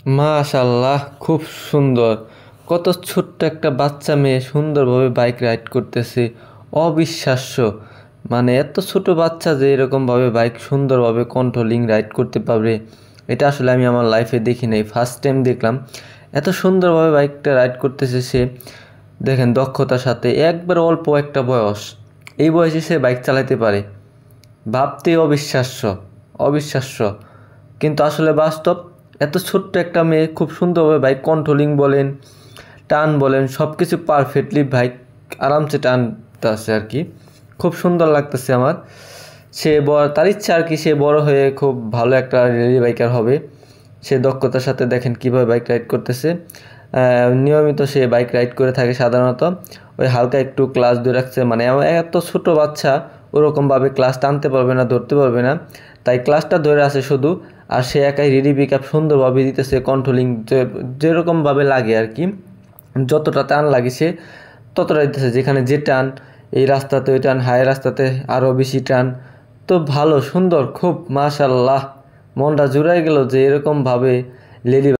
মাশাল্লাহ, খুব সুন্দর। কত ছোট্ট একটা বাচ্চা মেয়ে সুন্দরভাবে বাইক রাইড করতেছে। অবিশ্বাস্য। মানে এত ছোট বাচ্চা যে এরকমভাবে বাইক সুন্দরভাবে কন্ট্রোলিং রাইড করতে পারবে, এটা আসলে আমি আমার লাইফে দেখি নাই, ফার্স্ট টাইম দেখলাম। এত সুন্দরভাবে বাইকটা রাইড করতেছে সে। দেখেন দক্ষতার সাথে, একবার অল্প একটা বয়স, এই বয়সে সে বাইক চালাতে পারে, ভাবতে অবিশ্বাস্য। অবিশ্বাস্য, কিন্তু আসলে বাস্তব। এত ছোট্ট একটা মেয়ে খুব সুন্দরভাবে বাইক কন্ট্রোলিং বলেন, টার্ন বলেন, সব কিছু পারফেক্টলি বাইক আরামসে টানতেছে আর কি। খুব সুন্দর লাগতেছে আমার। সে তার ইচ্ছা আর কি, সে বড় হয়ে খুব ভালো একটা রেলি বাইকার হবে। সে দক্ষতার সাথে দেখেন কীভাবে বাইক রাইড করতেছে। নিয়মিত সে বাইক রাইড করে থাকে সাধারণত। ওই হালকা একটু ক্লাচ ধরে রাখছে, মানে এত ছোট বাচ্চা ওরকমভাবে ক্লাচ টানতে পারবে না, ধরতে পারবে না, তাই ক্লাচটা ধরে আছে শুধু। আর সে একাই রিডি পিক আপ সুন্দরভাবে দিতেছে, কন্ট্রোলিং যেরকমভাবে লাগে আর কি, যতটা টান লাগে সে ততটা দিতেছে। যেখানে যে টান, এই রাস্তাতে ওই টান, হাই রাস্তাতে আরও বেশি টান। তো ভালো, সুন্দর খুব, মাশাল্লাহ। মনটা জুড়াই গেল যে এরকমভাবে লেডি